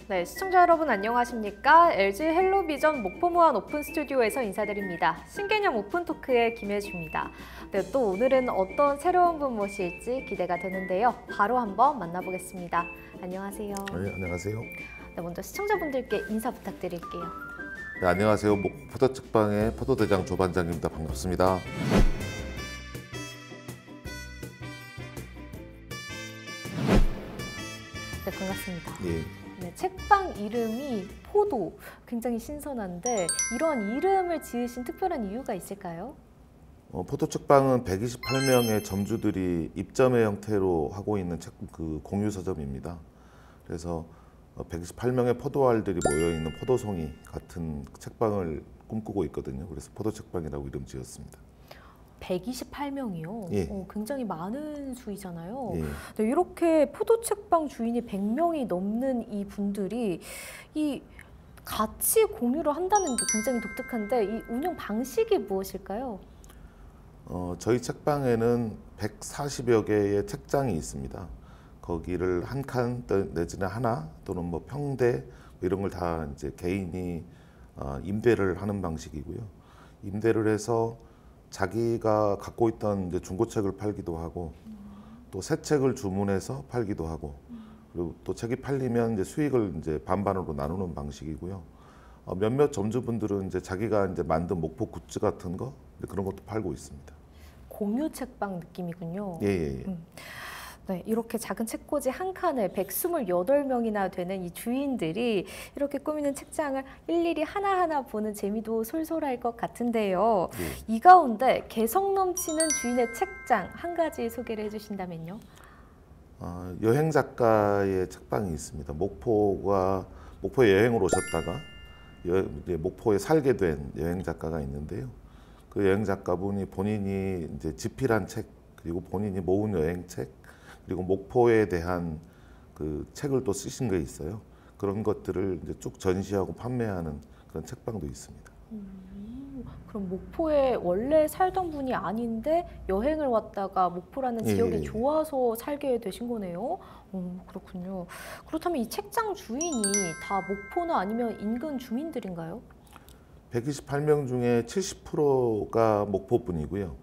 네, 시청자 여러분 안녕하십니까? LG 헬로비전 목포무한 오픈 스튜디오에서 인사드립니다. 신개념 오픈 토크의 김혜주입니다. 네, 또 오늘은 어떤 새로운 분 모실지 기대가 되는데요. 바로 한번 만나보겠습니다. 안녕하세요. 네, 안녕하세요. 네, 먼저 시청자분들께 인사 부탁드릴게요. 네, 안녕하세요. 포도책방의 포도대장 조반장입니다. 반갑습니다. 네, 반갑습니다. 예. 네, 책방 이름이 포도, 굉장히 신선한데 이러한 이름을 지으신 특별한 이유가 있을까요? 포도책방은 128명의 점주들이 입점의 형태로 하고 있는 공유 서점입니다. 그래서 128명의 포도알들이 모여있는 포도송이 같은 책방을 꿈꾸고 있거든요. 그래서 포도책방이라고 이름 지었습니다. 128명이요? 예. 굉장히 많은 수이잖아요. 예. 네, 이렇게 포도책방 주인이 100명이 넘는 이 분들이 이 같이 공유를 한다는 게 굉장히 독특한데 이 운영 방식이 무엇일까요? 저희 책방에는 140여 개의 책장이 있습니다. 거기를 한 칸 내지는 하나 또는 뭐 평대 이런 걸 다 이제 개인이 임대를 하는 방식이고요. 임대를 해서 자기가 갖고 있던 이제 중고책을 팔기도 하고 또 새 책을 주문해서 팔기도 하고 그리고 또 책이 팔리면 이제 수익을 이제 반반으로 나누는 방식이고요. 몇몇 점주분들은 이제 자기가 이제 만든 목포 굿즈 같은 거 그런 것도 팔고 있습니다. 공유 책방 느낌이군요. 예. 네, 이렇게 작은 책꽂이 한 칸을 128명이나 되는 이 주인들이 이렇게 꾸미는 책장을 일일이 하나하나 보는 재미도 솔솔할 것 같은데요. 예. 이 가운데 개성 넘치는 주인의 책장 한 가지 소개를 해주신다면요. 여행 작가의 책방이 있습니다. 목포에 여행을 오셨다가 이제 목포에 살게 된 여행 작가가 있는데요. 그 여행 작가분이 본인이 이제 집필한 책 그리고 본인이 모은 여행책 그리고 목포에 대한 그 책을 또 쓰신 게 있어요. 그런 것들을 이제 쭉 전시하고 판매하는 그런 책방도 있습니다. 그럼 목포에 원래 살던 분이 아닌데 여행을 왔다가 목포라는 지역이 좋아서 살게 되신 거네요. 그렇군요. 그렇다면 이 책장 주인이 다 목포나 아니면 인근 주민들인가요? 128명 중에 70%가 목포 분이고요.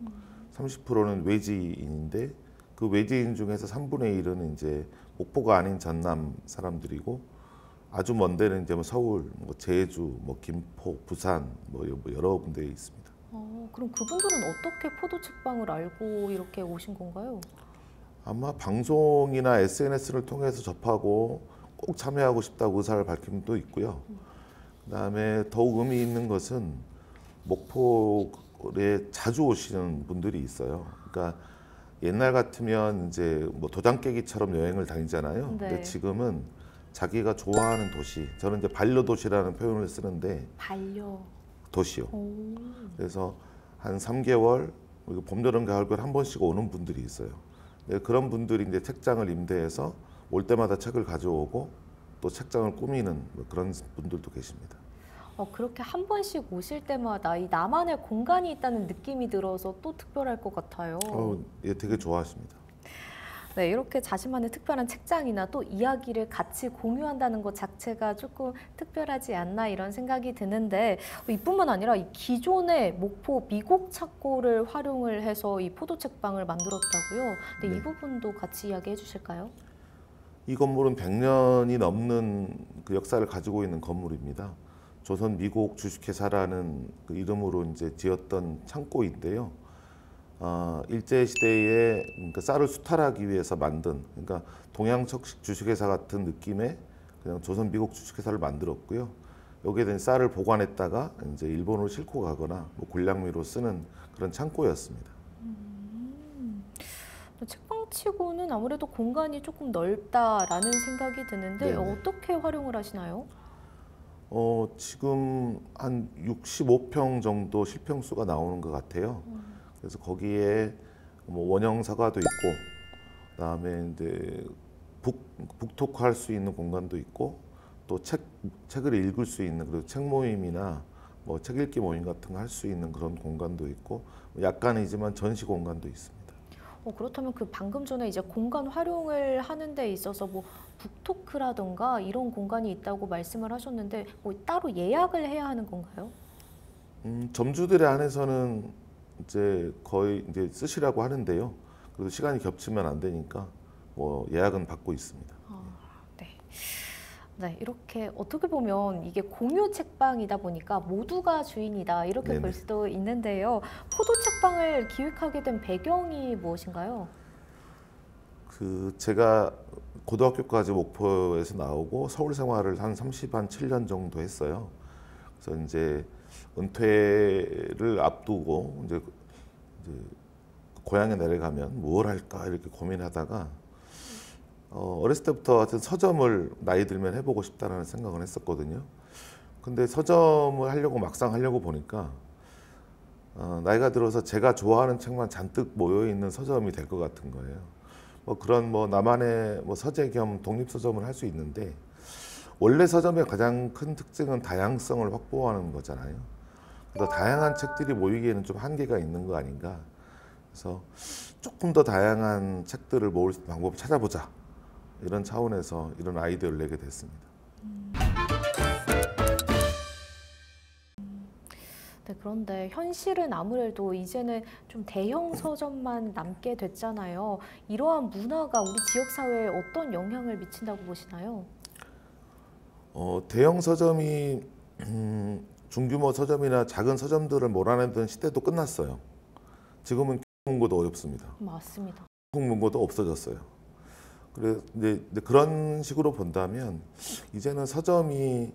30%는 외지인인데 그 외지인 중에서 3분의 1은 이제 목포가 아닌 전남 사람들이고 아주 먼 데는 이제 뭐 서울, 뭐 제주, 뭐 김포, 부산 뭐 여러 군데에 있습니다. 그럼 그분들은 어떻게 포도책방을 알고 이렇게 오신 건가요? 아마 방송이나 SNS를 통해서 접하고 꼭 참여하고 싶다고 의사를 밝힌 분도 있고요. 그다음에 더욱 의미 있는 것은 목포에 자주 오시는 분들이 있어요. 그러니까 옛날 같으면 이제 뭐 도장 깨기처럼 여행을 다니잖아요. 네. 근데 지금은 자기가 좋아하는 도시, 저는 이제 반려도시라는 표현을 쓰는데 도시요. 그래서 한 3개월, 그리고 봄, 여름, 가을, 겨울 한 번씩 오는 분들이 있어요. 네, 그런 분들이 이제 책장을 임대해서 올 때마다 책을 가져오고 또 책장을 꾸미는 뭐 그런 분들도 계십니다. 그렇게 한 번씩 오실 때마다 이 나만의 공간이 있다는 느낌이 들어서 또 특별할 것 같아요. 예, 되게 좋아하십니다. 네, 이렇게 자신만의 특별한 책장이나 또 이야기를 같이 공유한다는 것 자체가 조금 특별하지 않나 이런 생각이 드는데 이뿐만 아니라 이 기존의 목포 미곡 착고를 활용을 해서 이 포도책방을 만들었다고요. 네. 이 부분도 같이 이야기해 주실까요? 이 건물은 100년이 넘는 그 역사를 가지고 있는 건물입니다. 조선 미곡 주식회사라는 그 이름으로 이제 지었던 창고인데요. 일제 시대에 그러니까 쌀을 수탈하기 위해서 만든 그러니까 동양척식 주식회사 같은 느낌의 그냥 조선 미곡 주식회사를 만들었고요. 여기에 된 쌀을 보관했다가 이제 일본으로 싣고 가거나 뭐 군량미로 쓰는 그런 창고였습니다. 책방치고는 아무래도 공간이 조금 넓다라는 생각이 드는데 네네. 어떻게 활용을 하시나요? 지금 한 65평 정도 실평수가 나오는 것 같아요. 그래서 거기에 뭐 원형 서가도 있고, 그다음에 이제 북토크 할 수 있는 공간도 있고, 또 책을 읽을 수 있는 그리고 책 모임이나 뭐 책 읽기 모임 같은 거 할 수 있는 그런 공간도 있고, 약간이지만 전시 공간도 있습니다. 그렇다면 그 방금 전에 이제 공간 활용을 하는 데 있어서 뭐 북토크라던가 이런 공간이 있다고 말씀을 하셨는데 뭐 따로 예약을 해야 하는 건가요? 점주들에 한해서는 이제 거의 이제 쓰시라고 하는데요. 그래도 시간이 겹치면 안 되니까 뭐 예약은 받고 있습니다. 네. 네, 이렇게 어떻게 보면 이게 공유 책방이다 보니까 모두가 주인이다 이렇게 네네. 볼 수도 있는데요. 포도 책방을 기획하게 된 배경이 무엇인가요? 제가 고등학교까지 목포에서 나오고 서울 생활을 한 7년 정도 했어요. 그래서 이제 은퇴를 앞두고 이제 고향에 내려가면 뭘 할까 이렇게 고민하다가 어렸을 때부터 하여튼 서점을 나이 들면 해보고 싶다라는 생각을 했었거든요. 근데 서점을 하려고 막상 하려고 보니까 나이가 들어서 제가 좋아하는 책만 잔뜩 모여 있는 서점이 될 것 같은 거예요. 뭐 그런 뭐 나만의 뭐 서재 겸 독립 서점을 할 수 있는데 원래 서점의 가장 큰 특징은 다양성을 확보하는 거잖아요. 그래서 다양한 책들이 모이기에는 좀 한계가 있는 거 아닌가. 그래서 조금 더 다양한 책들을 모을 방법을 찾아보자. 이런 차원에서 이런 아이디어를 내게 됐습니다. 네, 그런데 현실은 아무래도 이제는 좀 대형 서점만 남게 됐잖아요. 이러한 문화가 우리 지역 사회에 어떤 영향을 미친다고 보시나요? 대형 서점이 중규모 서점이나 작은 서점들을 몰아내던 시대도 끝났어요. 지금은 문고도 어렵습니다. 맞습니다. 문고도 없어졌어요. 그래 이제 그런 식으로 본다면 이제는 서점이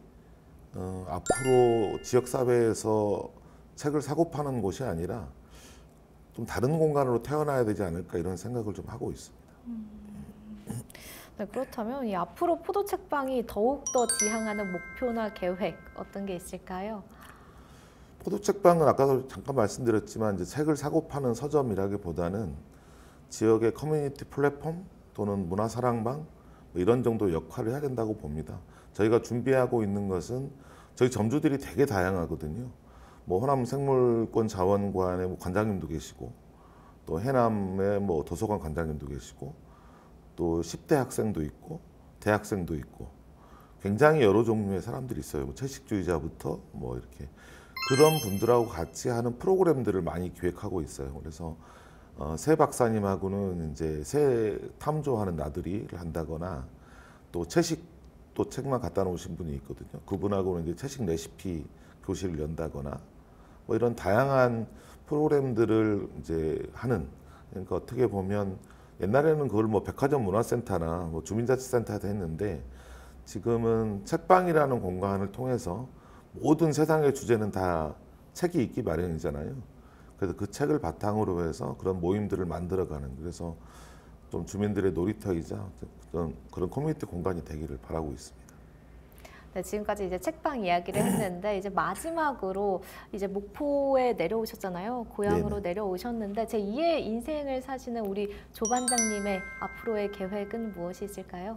앞으로 지역 사회에서 책을 사고 파는 곳이 아니라 좀 다른 공간으로 태어나야 되지 않을까 이런 생각을 좀 하고 있습니다. 네, 그렇다면 이 앞으로 포도 책방이 더욱더 지향하는 목표나 계획 어떤 게 있을까요? 포도 책방은 아까도 잠깐 말씀드렸지만 이제 책을 사고 파는 서점이라기보다는 지역의 커뮤니티 플랫폼 또는 문화사랑방 뭐 이런 정도 역할을 해야 된다고 봅니다. 저희가 준비하고 있는 것은 저희 점주들이 되게 다양하거든요. 뭐 호남 생물권 자원관의 뭐 관장님도 계시고 또 해남의 뭐 도서관 관장님도 계시고 또 10대 학생도 있고 대학생도 있고 굉장히 여러 종류의 사람들이 있어요. 뭐 채식주의자부터 뭐 이렇게 그런 분들하고 같이 하는 프로그램들을 많이 기획하고 있어요. 그래서 새 박사님하고는 이제 새 탐조하는 나들이를 한다거나 또 채식 또 책만 갖다 놓으신 분이 있거든요. 그분하고는 이제 채식 레시피 교실을 연다거나 뭐 이런 다양한 프로그램들을 이제 하는 그러니까 어떻게 보면 옛날에는 그걸 뭐 백화점 문화센터나 뭐 주민자치센터에서 했는데 지금은 책방이라는 공간을 통해서 모든 세상의 주제는 다 책이 있기 마련이잖아요. 그래서 그 책을 바탕으로 해서 그런 모임들을 만들어가는 그래서 좀 주민들의 놀이터이자 그런 커뮤니티 공간이 되기를 바라고 있습니다. 네, 지금까지 이제 책방 이야기를 했는데 이제 마지막으로 이제 목포에 내려오셨잖아요. 고향으로 네네. 내려오셨는데 제 2의 인생을 사시는 우리 조 반장님의 앞으로의 계획은 무엇이 있을까요?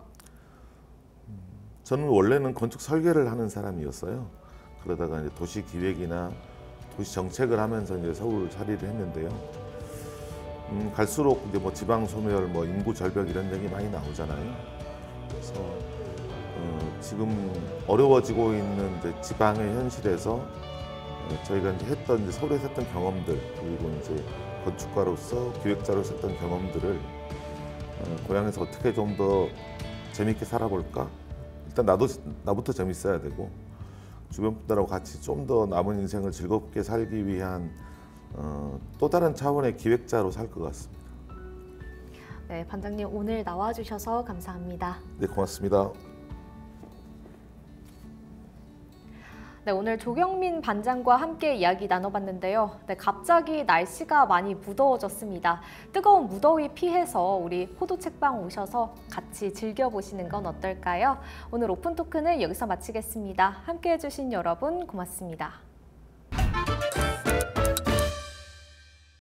저는 원래는 건축 설계를 하는 사람이었어요. 그러다가 이제 도시 기획이나 도시 정책을 하면서 이제 서울 자리를 했는데요. 갈수록 이제 뭐 지방 소멸, 뭐 인구 절벽 이런 얘기 많이 나오잖아요. 그래서 지금 어려워지고 있는 이제 지방의 현실에서 저희가 이제 이제 서울에서 했던 경험들 그리고 이제 건축가로서 기획자로서 했던 경험들을 고향에서 어떻게 좀 더 재밌게 살아볼까? 일단 나부터 재밌어야 되고 주변 분들하고 같이 좀 더 남은 인생을 즐겁게 살기 위한 또 다른 차원의 기획자로 살 것 같습니다. 네, 반장님 오늘 나와주셔서 감사합니다. 네, 고맙습니다. 네, 오늘 조경민 반장과 함께 이야기 나눠봤는데요. 네, 갑자기 날씨가 많이 무더워졌습니다. 뜨거운 무더위 피해서 우리 포도 책방 오셔서 같이 즐겨보시는 건 어떨까요? 오늘 오픈 토크는 여기서 마치겠습니다. 함께 해주신 여러분 고맙습니다.